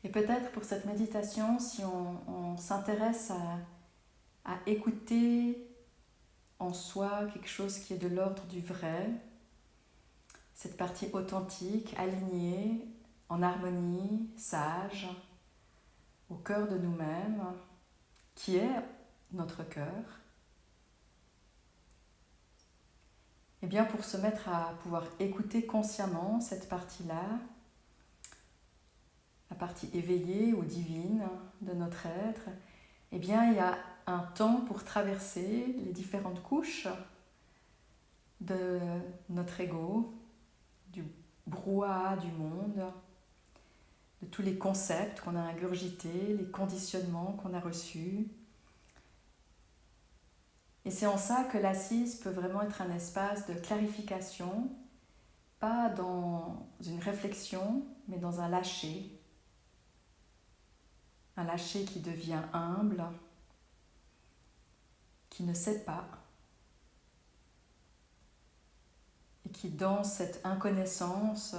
Et peut-être pour cette méditation, si on s'intéresse à écouter en soi quelque chose qui est de l'ordre du vrai, cette partie authentique, alignée, en harmonie, sage, au cœur de nous-mêmes, qui est notre cœur, et bien pour se mettre à pouvoir écouter consciemment cette partie-là, la partie éveillée ou divine de notre être, eh bien il y a un temps pour traverser les différentes couches de notre ego, du brouhaha du monde, de tous les concepts qu'on a ingurgités, les conditionnements qu'on a reçus. Et c'est en ça que l'assise peut vraiment être un espace de clarification, pas dans une réflexion, mais dans un lâcher qui devient humble, qui ne sait pas, et qui dans cette inconnaissance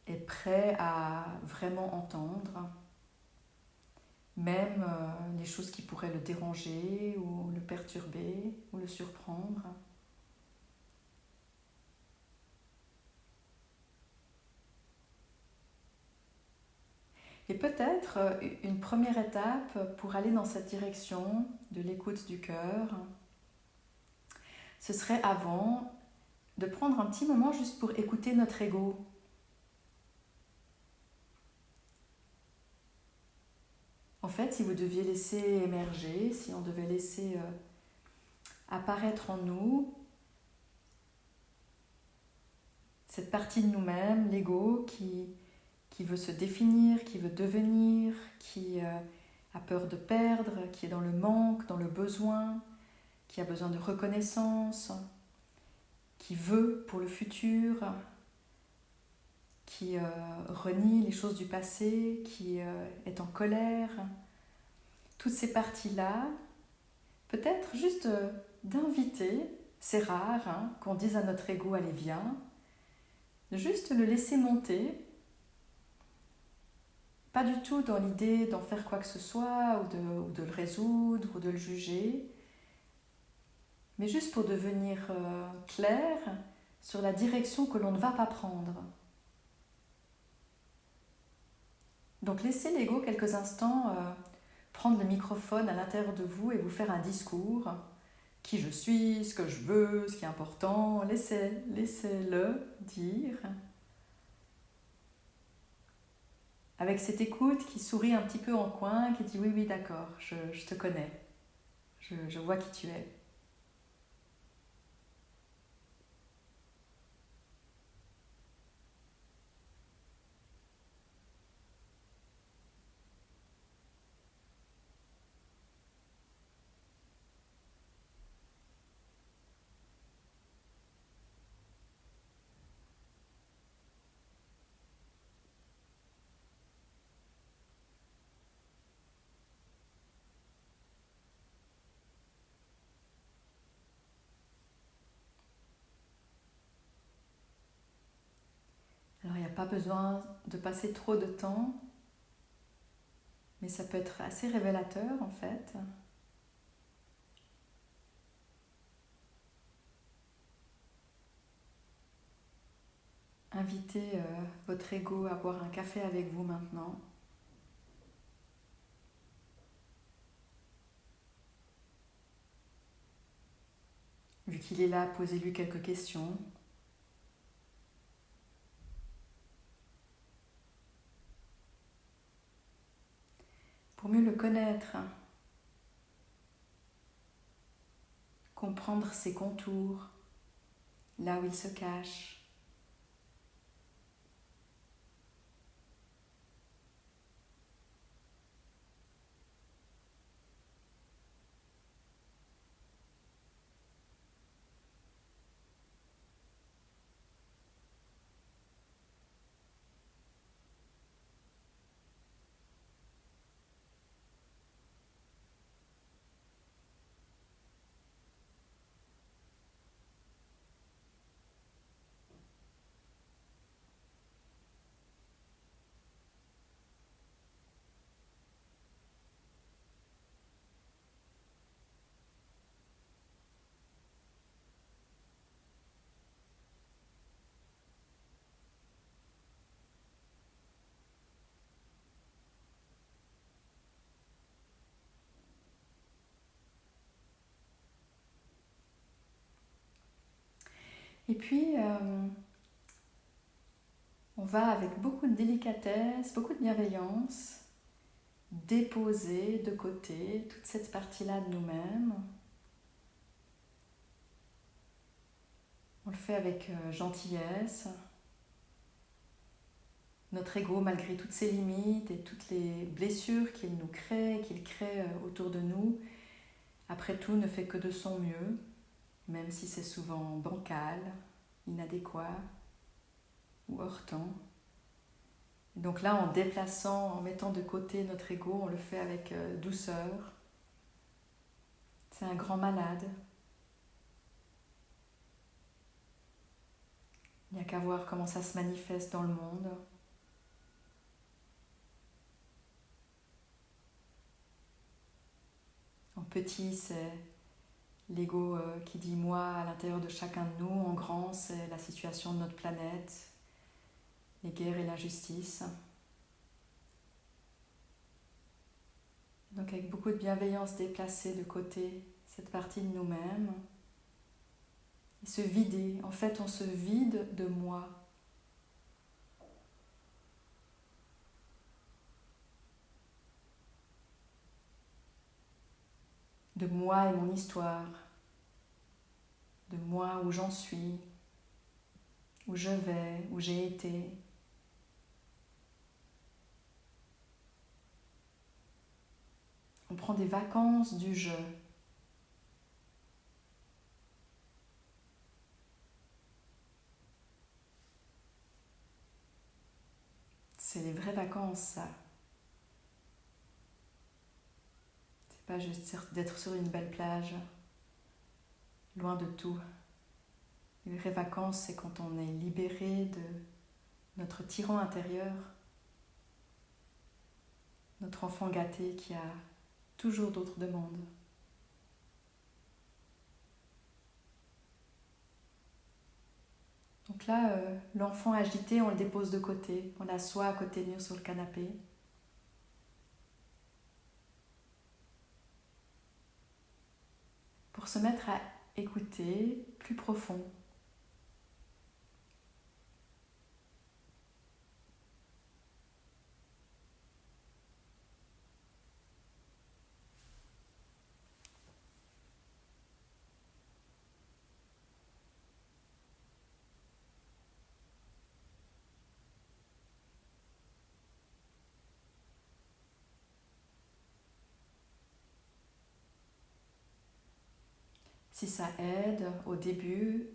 est prêt à vraiment entendre, même les choses qui pourraient le déranger ou le perturber ou le surprendre. Et peut-être une première étape pour aller dans cette direction de l'écoute du cœur, ce serait avant de prendre un petit moment juste pour écouter notre ego. En fait, si vous deviez laisser émerger, si on devait laisser apparaître en nous cette partie de nous-mêmes, l'ego, qui veut se définir, qui veut devenir, qui a peur de perdre, qui est dans le manque, dans le besoin, qui a besoin de reconnaissance, qui veut pour le futur, qui renie les choses du passé, qui est en colère. Toutes ces parties-là, peut-être juste d'inviter, c'est rare qu'on dise à notre ego « allez viens », de juste le laisser monter, pas du tout dans l'idée d'en faire quoi que ce soit, ou de le résoudre, ou de le juger, mais juste pour devenir clair sur la direction que l'on ne va pas prendre. Donc laissez l'ego quelques instants prendre le microphone à l'intérieur de vous et vous faire un discours. Qui je suis, ce que je veux, ce qui est important, laissez-le dire. Avec cette écoute qui sourit un petit peu en coin, qui dit oui, oui, d'accord, je te connais, je vois qui tu es. Alors il n'y a pas besoin de passer trop de temps, mais ça peut être assez révélateur en fait. Invitez votre ego à boire un café avec vous maintenant. Vu qu'il est là, posez-lui quelques questions. Pour mieux le connaître, comprendre ses contours, là où il se cache. Et puis, on va avec beaucoup de délicatesse, beaucoup de bienveillance, déposer de côté toute cette partie-là de nous-mêmes. On le fait avec gentillesse. Notre ego, malgré toutes ses limites et toutes les blessures qu'il nous crée, qu'il crée autour de nous, après tout, ne fait que de son mieux, même si c'est souvent bancal, inadéquat ou hors temps. Et donc là, en déplaçant, en mettant de côté notre ego, on le fait avec douceur. C'est un grand malade. Il n'y a qu'à voir comment ça se manifeste dans le monde. En petit, c'est l'ego qui dit moi à l'intérieur de chacun de nous. En grand, c'est la situation de notre planète, les guerres et l'injustice. Donc avec beaucoup de bienveillance, déplacer de côté cette partie de nous-mêmes et se vider. En fait, on se vide de moi. De moi et mon histoire, de moi où j'en suis, où je vais, où j'ai été. On prend des vacances du je. C'est les vraies vacances, ça. C'est pas juste d'être sur une belle plage, loin de tout. Les vraies vacances, c'est quand on est libéré de notre tyran intérieur, notre enfant gâté qui a toujours d'autres demandes. Donc là, l'enfant agité, on le dépose de côté, on l'assoit à côté de nous sur le canapé. Pour se mettre à écouter plus profond. Si ça aide au début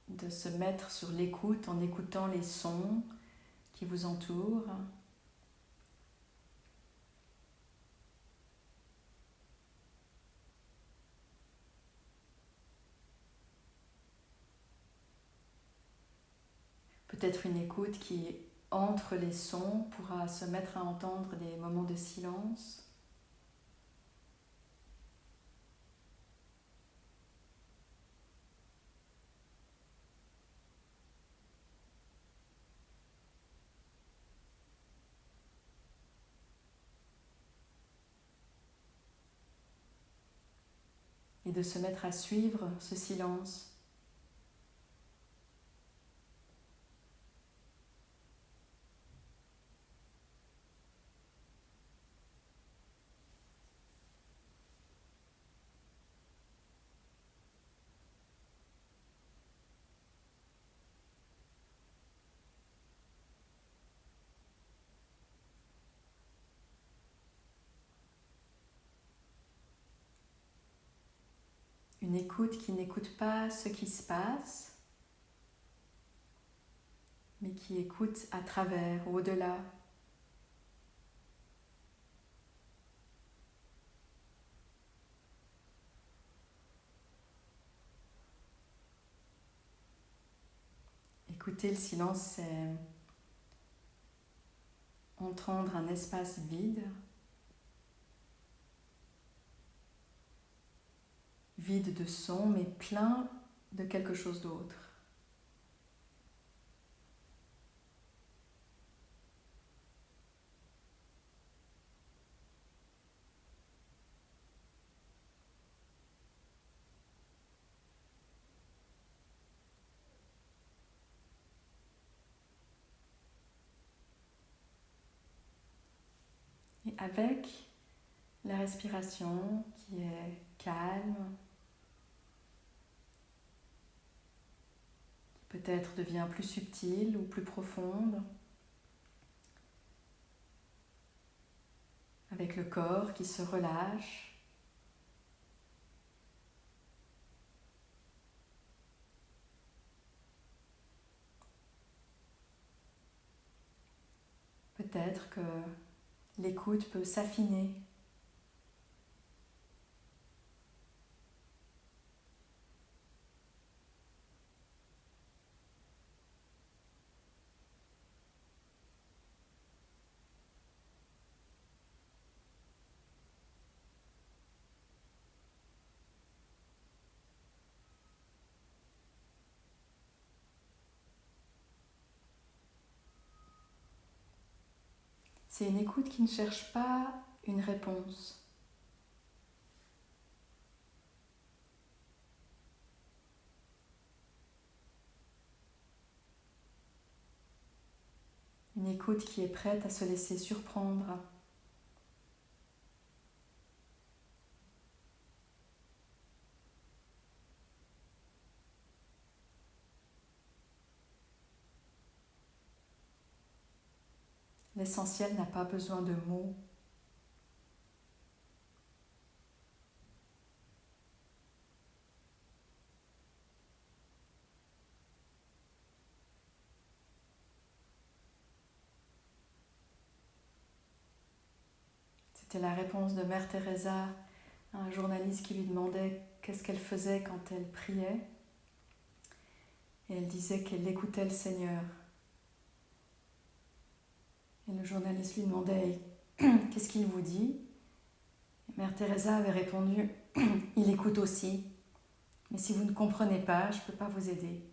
de se mettre sur l'écoute en écoutant les sons qui vous entourent. Peut-être une écoute qui, entre les sons, pourra se mettre à entendre des moments de silence. Et de se mettre à suivre ce silence. Une écoute qui n'écoute pas ce qui se passe, mais qui écoute à travers, au-delà. Écouter le silence, c'est entendre un espace vide, vide de son, mais plein de quelque chose d'autre. avec la respiration qui est calme, qui peut-être devient plus subtile ou plus profonde, avec le corps qui se relâche. Peut-être que l'écoute peut s'affiner. C'est une écoute qui ne cherche pas une réponse. Une écoute qui est prête à se laisser surprendre. L'essentiel n'a pas besoin de mots. C'était la réponse de Mère Teresa à un journaliste qui lui demandait qu'est-ce qu'elle faisait quand elle priait. Et elle disait qu'elle écoutait le Seigneur. Et le journaliste lui demandait « Qu'est-ce qu'il vous dit ?» Et Mère Teresa avait répondu « Il écoute aussi, mais si vous ne comprenez pas, je ne peux pas vous aider. »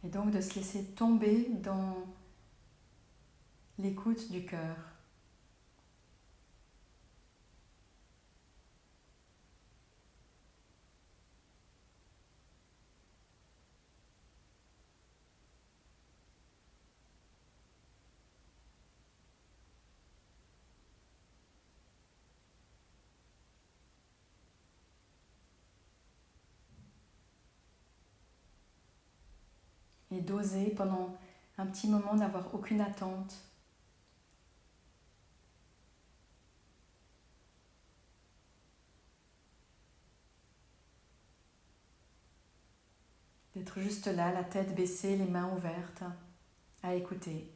Et donc de se laisser tomber dans l'écoute du cœur. Et d'oser pendant un petit moment n'avoir aucune attente. D'être juste là, la tête baissée, les mains ouvertes, à écouter.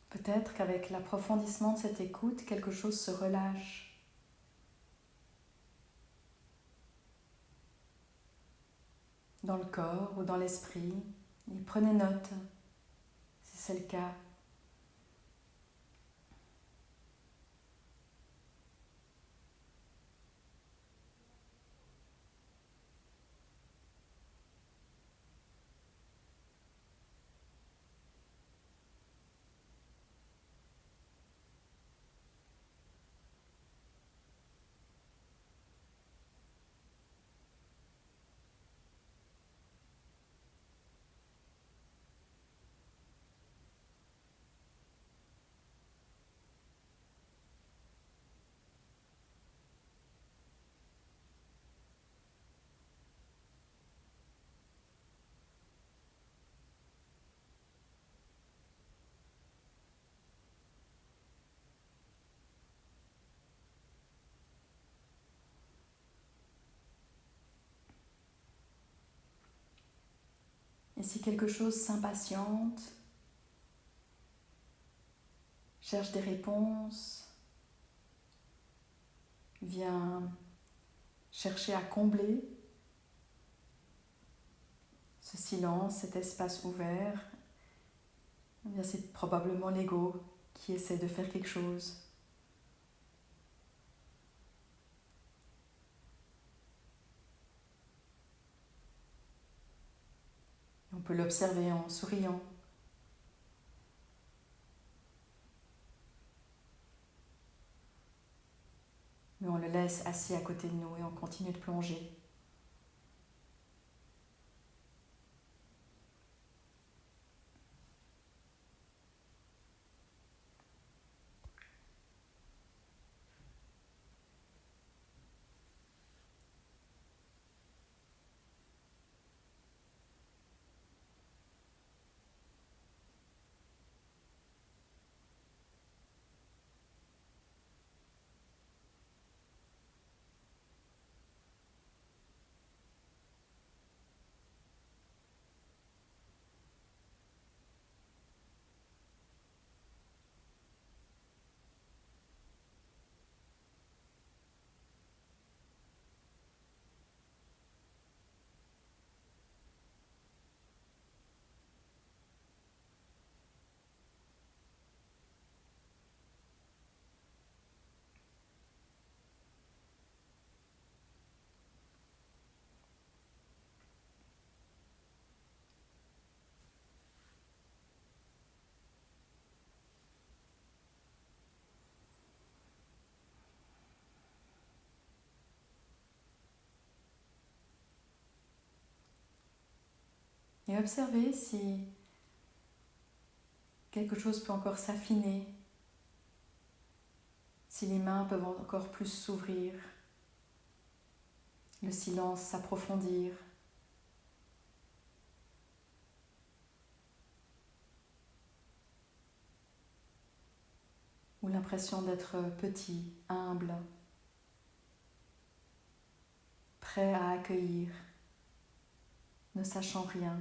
Peut-être qu'avec l'approfondissement de cette écoute, quelque chose se relâche. Dans le corps ou dans l'esprit. Et prenez note, si c'est le cas. Et si quelque chose s'impatiente, cherche des réponses, vient chercher à combler ce silence, cet espace ouvert, eh bien c'est probablement l'ego qui essaie de faire quelque chose. On peut l'observer en souriant. Mais on le laisse assis à côté de nous et on continue de plonger. Et observez si quelque chose peut encore s'affiner, si les mains peuvent encore plus s'ouvrir, le silence s'approfondir. Ou l'impression d'être petit, humble, prêt à accueillir, ne sachant rien.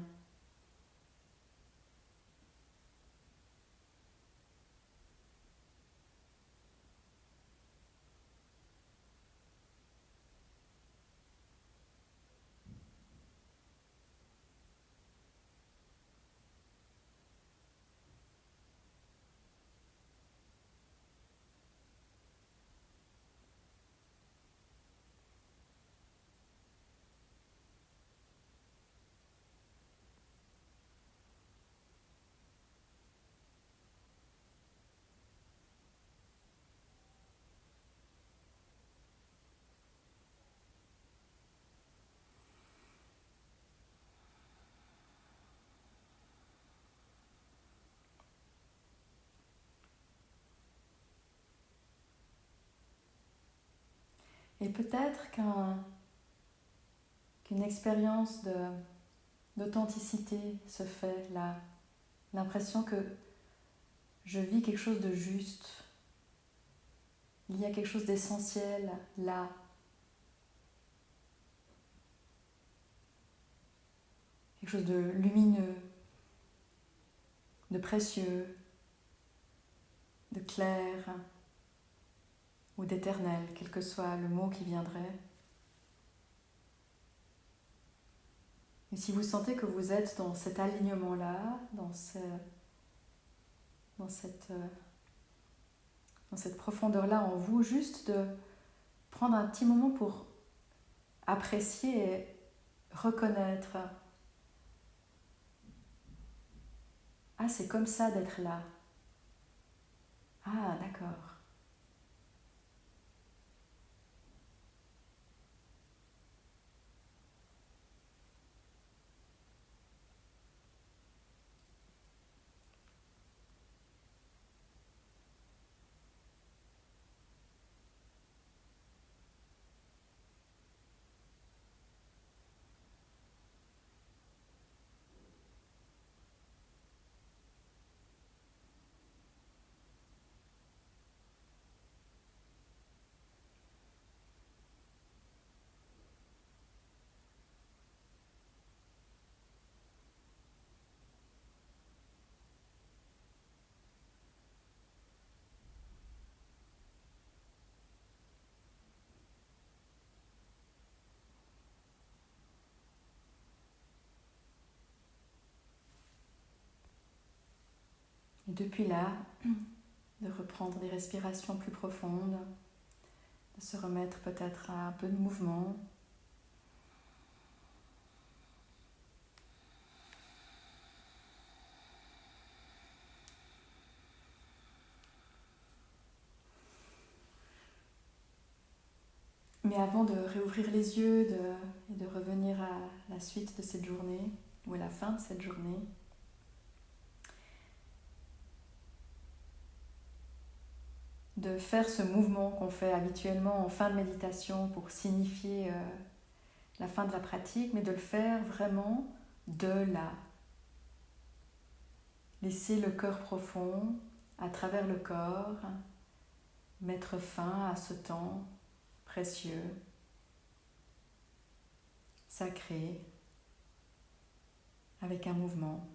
Et peut-être qu'une expérience d'authenticité se fait là. L'impression que je vis quelque chose de juste. Il y a quelque chose d'essentiel là. Quelque chose de lumineux, de précieux, de clair ou d'éternel, quel que soit le mot qui viendrait. Et si vous sentez que vous êtes dans cet alignement-là, dans cette profondeur-là en vous, juste de prendre un petit moment pour apprécier et reconnaître. Ah, c'est comme ça d'être là. Ah, d'accord. depuis là, de reprendre des respirations plus profondes, de se remettre peut-être à un peu de mouvement. Mais avant de réouvrir les yeux et de revenir à la suite de cette journée, ou à la fin de cette journée, de faire ce mouvement qu'on fait habituellement en fin de méditation pour signifier la fin de la pratique, mais de le faire vraiment de là. Laisser le cœur profond à travers le corps, mettre fin à ce temps précieux, sacré, avec un mouvement.